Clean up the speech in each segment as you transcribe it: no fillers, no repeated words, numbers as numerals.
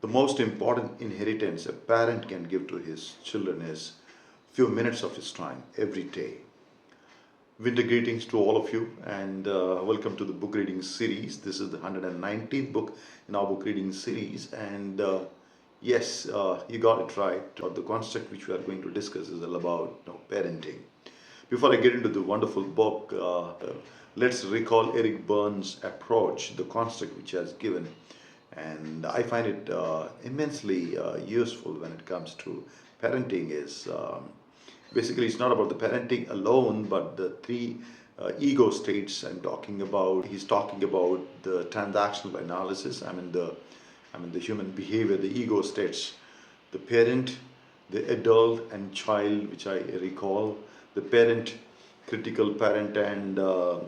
The most important inheritance a parent can give to his children is few minutes of his time every day. Winter greetings to all of you, and welcome to the book reading series. This is the 119th book in our book reading series, and yes, you got it right. The construct which we are going to discuss is all about parenting. Before I get into the wonderful book, let's recall Eric Burns' approach, the construct which he has given, and I find it immensely useful when it comes to parenting. Is Basically, it's not about the parenting alone, but the three ego states I'm talking about. He's talking about the transactional analysis. I mean the human behavior, the ego states, the parent, the adult and child, which I recall, the parent, critical parent, and the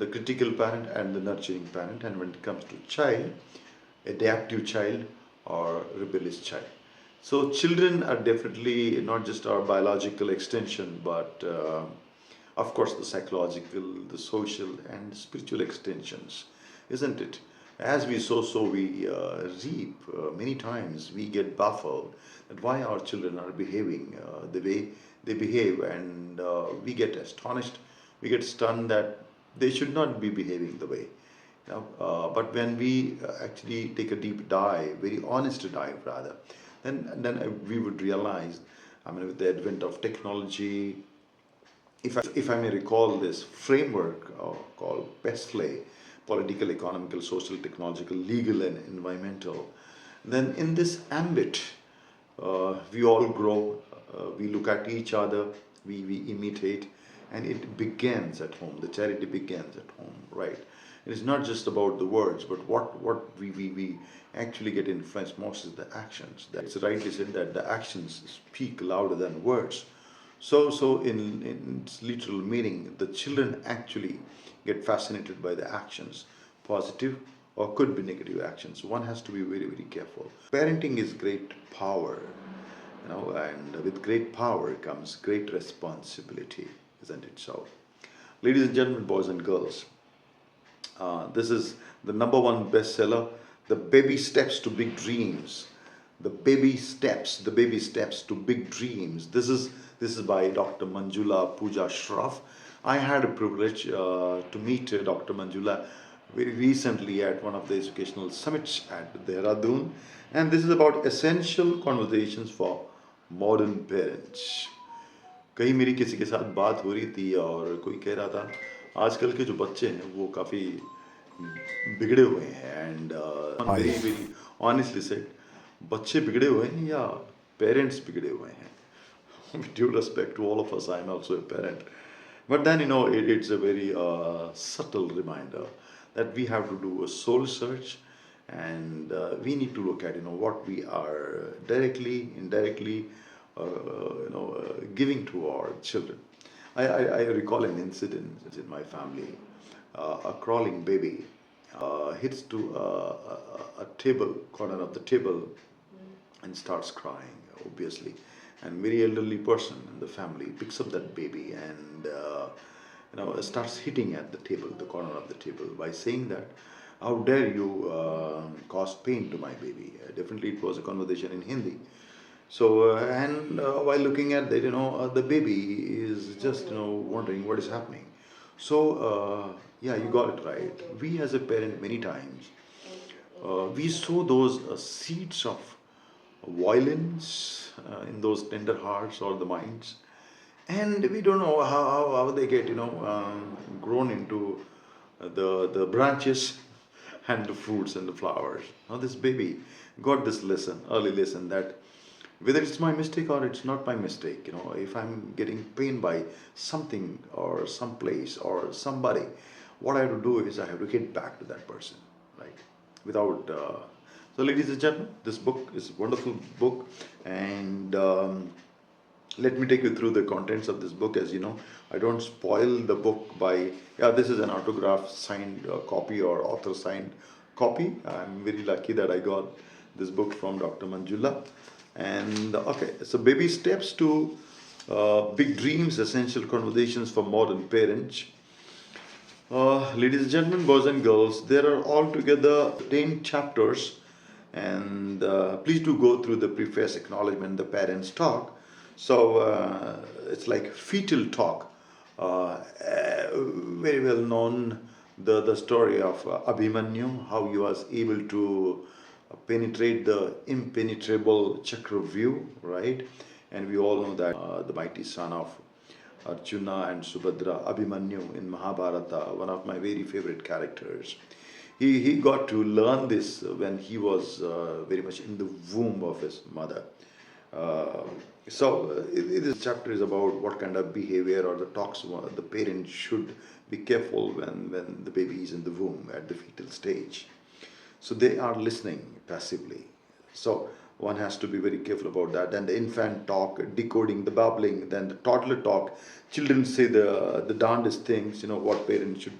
critical parent and the nurturing parent. And when it comes to child, adaptive child or rebellious child. So children are definitely not just our biological extension, but of course the psychological, the social and spiritual extensions, isn't it? As we sow, so we reap. Many times we get baffled that why our children are behaving the way they behave, and we get astonished, we get stunned that they should not be behaving the way. But when we actually take a deep dive, very honest dive rather, then we would realize, with the advent of technology, if I may recall this framework called PESLE, political, economical, social, technological, legal, and environmental, then in this ambit, we all grow, we look at each other, we imitate, and it begins at home. The charity begins at home, right? It is not just about the words, but what we actually get influenced most is the actions. That's rightly said that the actions speak louder than words. So in its literal meaning, the children actually get fascinated by the actions, positive or could be negative actions. One has to be very, very careful. Parenting is great power, and with great power comes great responsibility, isn't it so? Ladies and gentlemen, boys and girls, this is the number one bestseller, The Baby Steps to Big Dreams. The baby steps to big dreams. This is by Dr. Manjula Pooja Shroff. I had a privilege to meet Dr. Manjula very recently at one of the educational summits at Dehradun, and this is about essential conversations for modern parents. कहीं मेरी किसी के साथ बात हो रही थी और कोई कह रहा था आजकल के जो बच्चे हैं वो काफ़ी बिगड़े हुए हैं, and very very honestly said, बच्चे बिगड़े हुए हैं या पेरेंट्स बिगड़े हुए हैं? With due respect to all of us, I'm also a parent. But then, it's a very subtle reminder that we have to do a soul search, and we need to look at, what we are directly, indirectly, giving to our children. I recall an incident in my family. A crawling baby hits to a table, corner of the table, and starts crying, obviously. And very elderly person in the family picks up that baby and starts hitting at the table, the corner of the table, by saying that, "How dare you cause pain to my baby?" Definitely, it was a conversation in Hindi. So, while looking at that, the baby is just wondering what is happening. So, yeah, you got it right. We as a parent, many times, we sow those seeds of violence in those tender hearts or the minds, and we don't know how they get grown into the branches and the fruits and the flowers. Now this baby got this lesson, early lesson, that whether it's my mistake or it's not my mistake, if I'm getting pain by something or some place or somebody, what I have to do is I have to hit back to that person, right? Without So, ladies and gentlemen, this book is a wonderful book, and let me take you through the contents of this book. As you know, I don't spoil the book by, yeah, this is an autograph signed copy or author signed copy. I'm very lucky that I got this book from Dr. Manjula. And okay, so Baby Steps to Big Dreams, Essential Conversations for Modern Parents. Ladies and gentlemen, boys and girls, there are altogether 10 chapters And please do go through the preface acknowledgement, the parents talk. So it's like fetal talk. Very well known, the story of Abhimanyu, how he was able to penetrate the impenetrable Chakravyuh, right? And we all know that the mighty son of Arjuna and Subhadra, Abhimanyu in Mahabharata, one of my very favorite characters. He got to learn this when he was very much in the womb of his mother. Uh, this chapter is about what kind of behavior or the talks the parent should be careful when the baby is in the womb at the fetal stage. So they are listening passively. So one has to be very careful about that. And the infant talk, decoding the babbling, then the toddler talk. Children say the darndest things, what parents should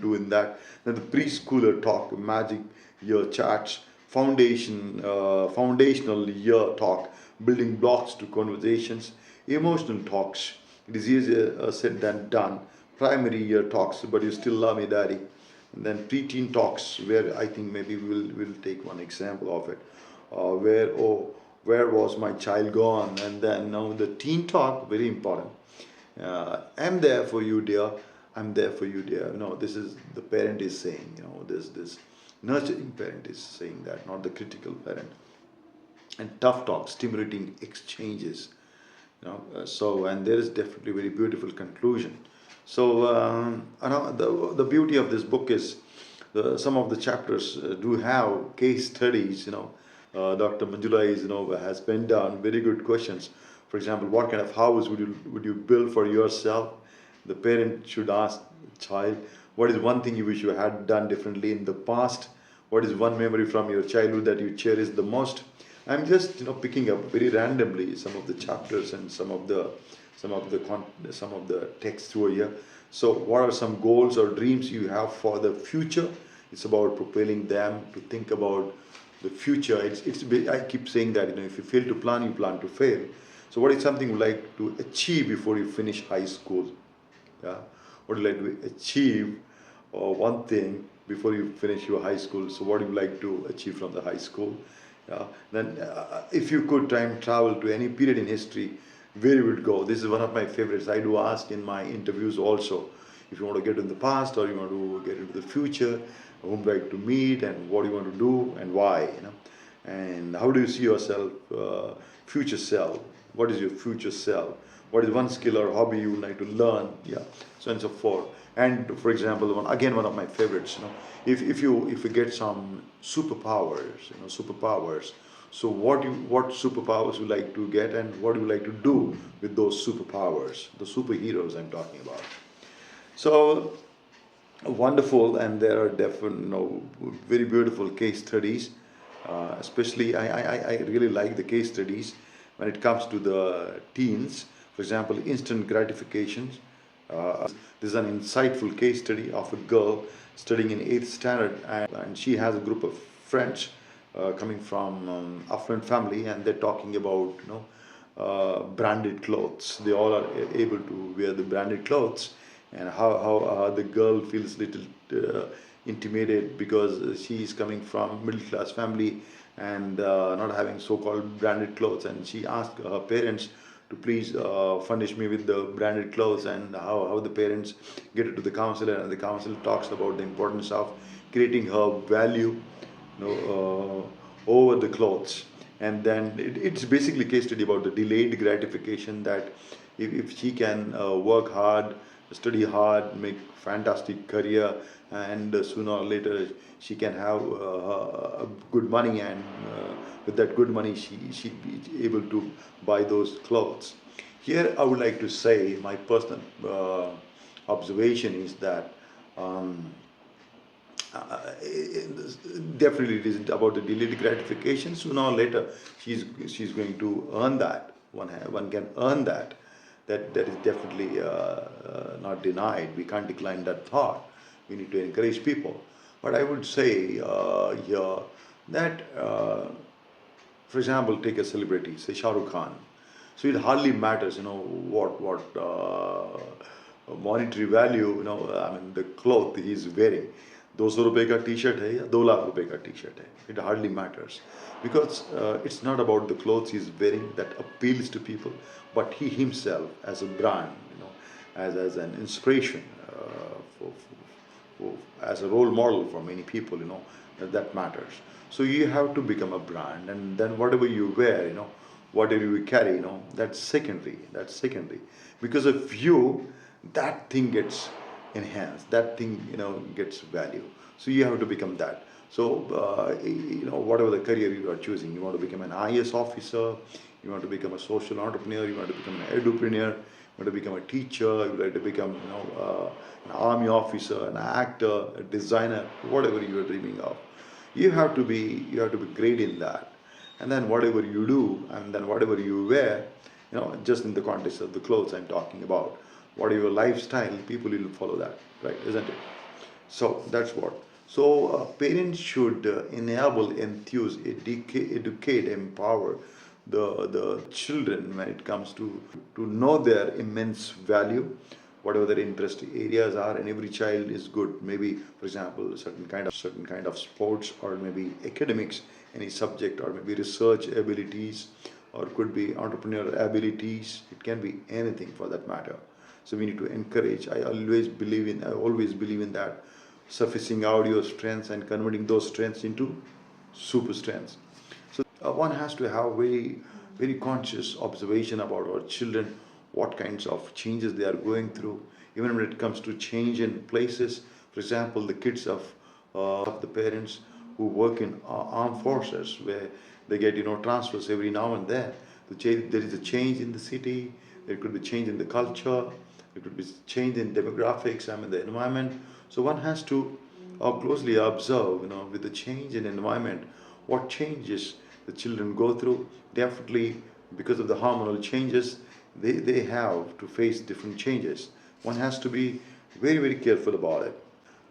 do in that. Then the preschooler talk, magic year chats, foundational year talk, building blocks to conversations, emotional talks. It is easier said than done. Primary year talks, but you still love me, daddy. And then preteen talks, where I think maybe we'll take one example of it, where was my child gone? And then now the teen talk, very important. I'm there for you, dear. I'm there for you, dear. No, this is the parent is saying. This nurturing parent is saying that, not the critical parent. And tough talk, stimulating exchanges. And there is definitely very beautiful conclusion. So the beauty of this book is some of the chapters do have case studies. Dr. Manjula has penned down very good questions. For example, what kind of house would you build for yourself? The parent should ask the child, what is one thing you wish you had done differently in the past? What is one memory from your childhood that you cherish the most? I'm just picking up very randomly some of the chapters and some of the text over here. So what are some goals or dreams you have for the future? It's about propelling them to think about the future. I keep saying that if you fail to plan, you plan to fail. So what is something you like to achieve before you finish high school? Yeah, what do you like to achieve? One thing before you finish your high school. So what do you like to achieve from the high school? Yeah. Then if you could time travel to any period in history, where you would go? This is one of my favorites. I do ask in my interviews also. If you want to get in the past or you want to get into the future, whom do you like to meet and what do you want to do and why? And how do you see yourself, future self? What is your future self? What is one skill or hobby you would like to learn? Yeah, so on and so forth. And for example, one of my favorites. If you get some superpowers. So what superpowers you like to get and what do you like to do with those superpowers? The superheroes I'm talking about. So wonderful, and there are definitely very beautiful case studies. Especially, I really like the case studies when it comes to the teens. For example, instant gratifications. This is an insightful case study of a girl studying in 8th standard, and she has a group of friends coming from affluent family, and they're talking about branded clothes. They all are able to wear the branded clothes, and how the girl feels little intimidated because she is coming from middle class family and not having so-called branded clothes, and she asked her parents to please furnish me with the branded clothes, and how the parents get it to the counselor, and the counselor talks about the importance of creating her value over the clothes. And then it's basically a case study about the delayed gratification, that if she can work hard, study hard, make fantastic career, and sooner or later she can have good money, and with that good money she'd be able to buy those clothes. Here I would like to say my personal observation is that definitely it isn't about the delayed gratification. Sooner or later she's going to earn that. One can earn that. That is definitely not denied. We can't decline that thought. We need to encourage people. But I would say here that, for example, take a celebrity, say Shah Rukh Khan. So it hardly matters, what monetary value, I mean, the cloth he's wearing. ₹200 का T shirt है या ₹2 लाख का T shirt है, it hardly matters, because it's not about the clothes he's wearing that appeals to people, but he himself as a brand, as an inspiration, as a role model for many people, that matters. So you have to become a brand, and then whatever you wear, whatever you carry, that's secondary. That's secondary. Because of you, that thing gets enhanced. That thing, gets value. So you have to become that. So whatever the career you are choosing, you want to become an IAS officer, you want to become a social entrepreneur, you want to become an edupreneur, you want to become a teacher, you would like to become, an army officer, an actor, a designer, whatever you are dreaming of. You have to be great in that. And then whatever you do, and then whatever you wear, just in the context of the clothes I'm talking about, whatever your lifestyle, people will follow that, right? Isn't it? So that's what. So parents should enable, enthuse, educate, empower the children when it comes to know their immense value, whatever their interest areas are, and every child is good. Maybe, for example, certain kind of sports, or maybe academics, any subject, or maybe research abilities, or could be entrepreneurial abilities. It can be anything for that matter. So we need to encourage. I always believe in that, surfacing out your strengths and converting those strengths into super strengths. So one has to have very, very conscious observation about our children, what kinds of changes they are going through, even when it comes to change in places. For example, the kids of the parents who work in armed forces, where they get transfers every now and then. There is a change in the city. There could be change in the culture. There could be change in demographics. The environment. So one has to closely observe, with the change in environment, what changes the children go through. Definitely, because of the hormonal changes, they have to face different changes. One has to be very, very careful about it.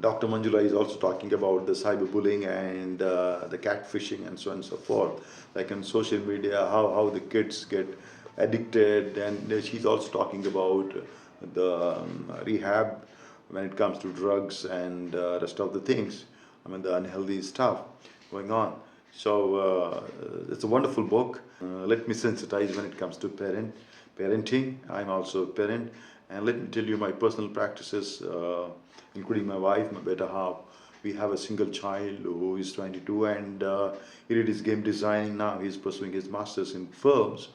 Dr. Manjula is also talking about the cyberbullying and the catfishing and so on and so forth. Like on social media, how the kids get addicted, and she's also talking about the rehab when it comes to drugs and rest of the things. The unhealthy stuff going on. So it's a wonderful book. Let me sensitize when it comes to parenting. I'm also a parent, and let me tell you my personal practices, including my wife, my better half. We have a single child who is 22, and he did his game designing. Now he's pursuing his masters in films.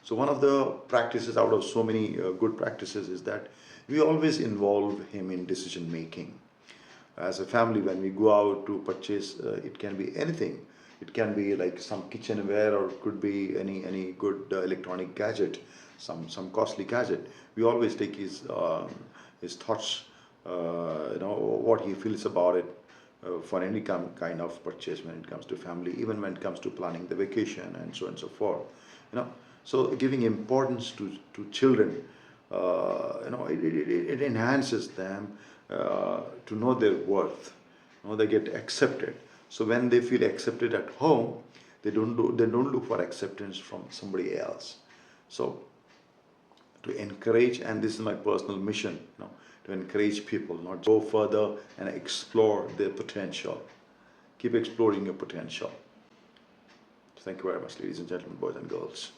So one of the practices out of so many good practices is that we always involve him in decision making. As a family, when we go out to purchase, it can be anything. It can be like some kitchenware, or it could be any good electronic gadget, some costly gadget. We always take his thoughts, what he feels about it, for any kind of purchase when it comes to family, even when it comes to planning the vacation and so on and so forth. So giving importance to children, it enhances them to know their worth. They get accepted. So when they feel accepted at home, they don't look for acceptance from somebody else. So to encourage, and this is my personal mission, to encourage people not go further and explore their potential. Keep exploring your potential. Thank you very much, ladies and gentlemen, boys and girls.